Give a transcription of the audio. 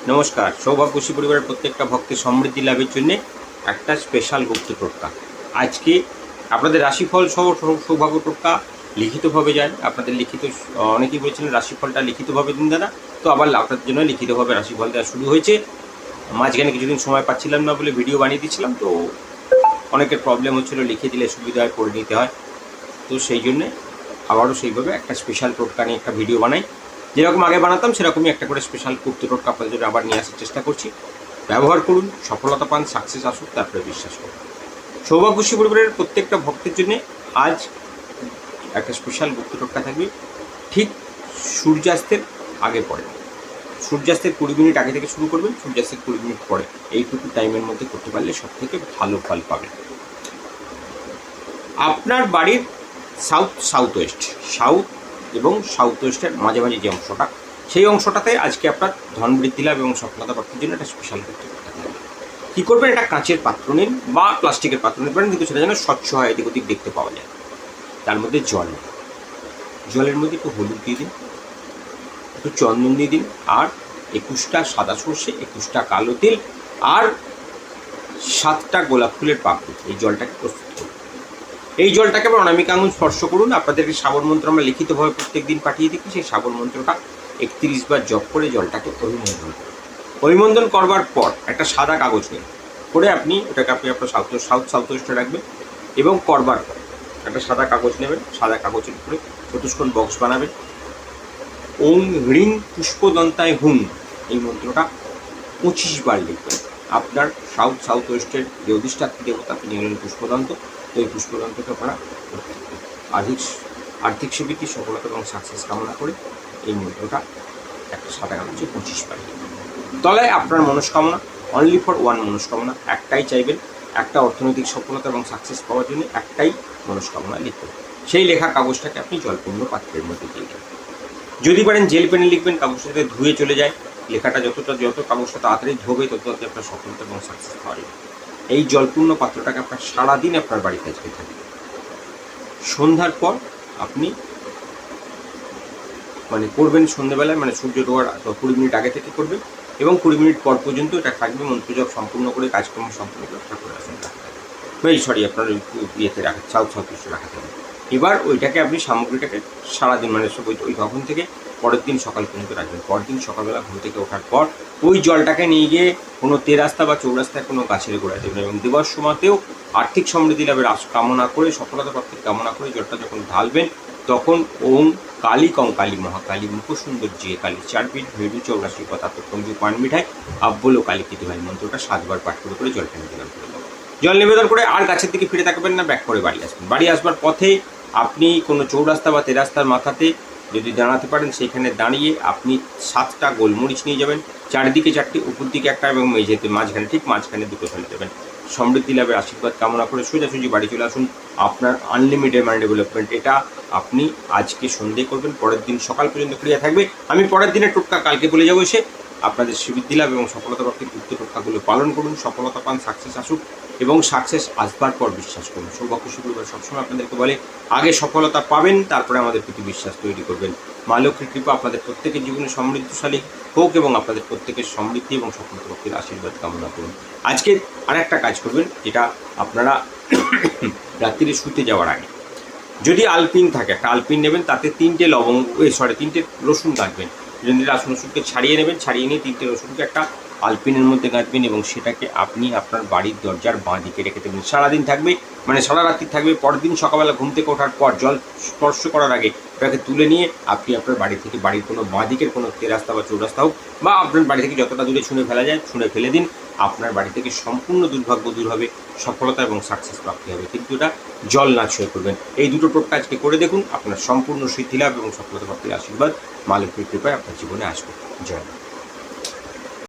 নমস্কার। সৌভাগ্যশ্রী পরিবারের প্রত্যেকটা ভক্তের সমৃদ্ধি লাভের জন্য একটা স্পেশাল গুপ্ত টোটকা। আজকে আপনাদের রাশিফল সহ সৌভাগ্য টোটকা লিখিতভাবে যায়। আপনাদের লিখিত অনেকেই বলেছিলেন রাশিফলটা লিখিতভাবে দিন দাদা, তো আবার আপনাদের জন্য লিখিতভাবে রাশিফল দেওয়া শুরু হয়েছে। মাঝখানে কিছুদিন সময় পাচ্ছিলাম না বলে ভিডিও বানিয়ে দিচ্ছিলাম, তো অনেকের প্রবলেম হচ্ছিলো, লিখে দিলে সুবিধা হয়, পড়ে নিতে হয়। তো সেই জন্যে আবারও সেইভাবে একটা স্পেশাল টোটকা নিয়ে একটা ভিডিও বানাই। যেরকম আগে বানাতাম সেরকমই একটা করে স্পেশাল গুপ্ত টোটকা আপনাদের জন্য আবার নিয়ে আসার চেষ্টা করছি। ব্যবহার করুন, সফলতা পান, সাকসেস আসুক, তারপরে বিশ্বাস করুন। সৌভাগ্যশ্রী পরিবারের প্রত্যেকটা ভক্তের জন্য আজ একটা স্পেশাল গুপ্ত টোটকা থাকবে। ঠিক সূর্যাস্তের আগে পরে, সূর্যাস্তের 20 মিনিট আগে থেকে শুরু করবেন, সূর্যাস্তের 20 মিনিট পরে, এইটুকু টাইমের মধ্যে করতে পারলে সব থেকে ভালো ফল পাবেন। আপনার বাড়ির সাউথ ওয়েস্টের মাঝামাঝি যে অংশটা, সেই অংশটাতে আজকে আপনার ধন বৃদ্ধি লাভ এবং সফলতা প্রাপ্তির জন্য একটা স্পেশাল করতে থাকবে। কী করবেন? একটা কাঁচের পাত্র নিন বা প্লাস্টিকের পাত্র নিতে পারেন, কিন্তু সেটা যেন স্বচ্ছ হয়, এদিক ওদিক দেখতে পাওয়া যায়। তার মধ্যে জলের মধ্যে একটু হলুদ দিয়ে দিন, একটু চন্দন দিয়ে দিন, আর 21টা সাদা সর্ষে, 21টা কালো তিল, আর 7টা গোলাপ ফুলের পাপড়ি, এই জলটাকে প্রস্তুত করুন। এই জলটাকে আবার অনামিক আঙুল স্পর্শ করুন। আপনাদেরকে শ্রাবণ মন্ত্র আমরা লিখিতভাবে প্রত্যেক দিন পাঠিয়ে দিচ্ছি। সেই শ্রাবণ মন্ত্রটা 31 বার জপ করে জলটাকে অভিমন্ত্রণ করুন। অভিমন্ত্রণ করবার পর একটা সাদা কাগজ নিন, করে আপনি ওটাকে আপনার সাউথ ওয়েস্টে রাখবেন। এবং করবার পর একটা সাদা কাগজ নেবেন, সাদা কাগজের উপরে চতুষ্কোণ বক্স বানাবেন। ওং হ্রিং পুষ্পদন্তায় হুং, এই মন্ত্রটা 25 বার লিখবেন। আপনার সাউথ ওয়েস্টের যে অধিষ্ঠাত্রী দেবতা তিনি হলেন পুষ্পদন্ত। তো এই পুষ্পদন্তকে আপনারা আর্থিক সুবৃদ্ধি, সফলতা এবং সাকসেস কামনা করে এই মন্ত্রটা একটা সাদা কাগজে 25 বার লিখবেন। তলায় আপনার মনস্কামনা, অনলি ফর ওয়ান মনস্কামনা, একটাই চাইবেন। একটা অর্থনৈতিক সফলতা এবং সাকসেস পাওয়ার জন্য একটাই মনস্কামনা লিখবেন। সেই লেখা কাগজটাকে আপনি জলপূর্ণ পাত্রের মধ্যে দিয়ে দেবেন। যদি পারেন জেল পেনে লিখবেন, কাগজটাতে ধুয়ে চলে যায়। লেখাটা যত কাগজটা তাড়াতাড়ি ধোবে, তত আপনার সফলতা এবং সাকসেস পাওয়া যাবে। এই জলপূর্ণ পাত্রটাকে আপনার সারাদিন আপনার বাড়িতে আজকে থাকবে। সন্ধ্যার পর আপনি করবেন সন্ধ্যেবেলায়, সূর্য ডোবার 20 মিনিট আগে থেকে করবেন, এবং 20 মিনিট পর পর্যন্ত এটা থাকবে। মন্ত্রজপ সম্পূর্ণ করে, কাজকর্ম সম্পূর্ণ করে ঠাকুরের আসনে রাখতে হবে। আপনার ইয়েতে সাউথ ইস্টে রাখাতে হবে। এবার ওইটাকে আপনি সামগ্রীটাকে সারাদিন ওই তখন থেকে পরের দিন সকাল পর্যন্ত রাখবেন। পরের দিন সকালবেলা ঘুম থেকে ওঠার পর ওই জলটাকে নিয়ে গিয়ে কোনো তেরাস্তা বা চৌরাস্তায় কোনো গাছের গোড়ায় দেবেন, এবং দেওয়ার সময়তেও আর্থিক সমৃদ্ধি লাভের কামনা করে, সফলতা প্রাপ্তির কামনা করে জলটা যখন ঢালবেন, তখন ওম কালী কঙ্কালী মহাকালী মুখসুন্দর জিয়ে কালী 4 পিঠ ভেরু 84 কথা পঞ্জু পান মিঠাই আব্বলো কালী কীতি ভাই মন্ত্রটা 7 বার পাঠ করে জলটা নিবেদন করে দেবেন। জল নিবেদন করে আর গাছের দিকে ফিরে থাকবেন না, ব্যাক করে বাড়ি আসবেন। বাড়ি আসবার পথে আপনি কোনো চৌরাস্তা বা তেরাস্তার মাথাতে যদি দাঁড়াতে পারেন, সেইখানে দাঁড়িয়ে আপনি 7টা গোলমরিচ নিয়ে যাবেন। চারিদিকে 4টে, উপর দিকে একটা, এবং মেঝেতে ঠিক মাঝখানে 2টো ফেলে দেবেন। সমৃদ্ধি লাভের আশীর্বাদ কামনা করে সোজাসুজি বাড়ি চলে আসুন। আপনার আনলিমিটেড মাইন্ড ডেভেলপমেন্ট, এটা আপনি আজকে সন্ধে করবেন, পরের দিন সকাল পর্যন্ত ক্রিয়া থাকবে। আমি পরের দিনের টোটকা কালকে বলে যাবো এসে। আপনাদের সিদ্ধি লাভ এবং সফলতা প্রাপ্তির গুপ্ত টোটকাগুলো পালন করুন, সফলতা পান, সাকসেস আসুক, এবং সাকসেস আসবার পর বিশ্বাস করুন। সৌভাগ্যশ্রী পরিবার সবসময় আপনাদেরকে বলে, আগে সফলতা পাবেন, তারপরে আমাদের প্রতি বিশ্বাস তৈরি করবেন। মা লক্ষ্মীর কৃপা আপনাদের প্রত্যেকের জীবনে সমৃদ্ধশালী হোক, এবং আপনাদের প্রত্যেকের সমৃদ্ধি এবং সফলতা প্রাপ্তির আশীর্বাদ কামনা করুন। আজকে আরেকটা কাজ করবেন, যেটা আপনারা রাত্রিরে শুতে যাওয়ার আগে, যদি আলপিন থাকে, একটা আলপিন নেবেন, তাতে 3টে রসুন কাটবেন। যদি রসুনকে ছাড়িয়ে নেবেন, ছাড়িয়ে নিয়ে 3টে রসুনকে একটা আলপিনের মধ্যে গাঁথবেন, এবং সেটাকে আপনি আপনার বাড়ির দরজার বাঁ দিকে রেখে দেবেন। সারাদিন থাকবে, সারা রাত্রি থাকবে। পরের দিন সকালবেলা ঘুম থেকে ওঠার পর জল স্পর্শ করার আগে ওটাকে তুলে নিয়ে আপনি আপনার বাড়ি থেকে, বাড়ির কোনো বাঁ দিকের কোনো তেরাস্তা বা চৌরাস্তা হোক, বা আপনার বাড়ি থেকে যতটা দূরে ছুঁড়ে ফেলা যায় ছুঁড়ে ফেলে দিন। আপনার বাড়ি থেকে সম্পূর্ণ দুর্ভাগ্য দূর হবে, সফলতা এবং সাকসেস প্রাপ্তি হবে, কিন্তু এটা জল না ছুঁয়ে করবেন। এই দুটো টোটকা আজকে করে দেখুন, আপনার সম্পূর্ণ সিদ্ধি লাভ এবং সফলতা প্রাপ্তির আশীর্বাদ মা লক্ষ্মীর কৃপায় আপনার জীবনে আসবে। জয়।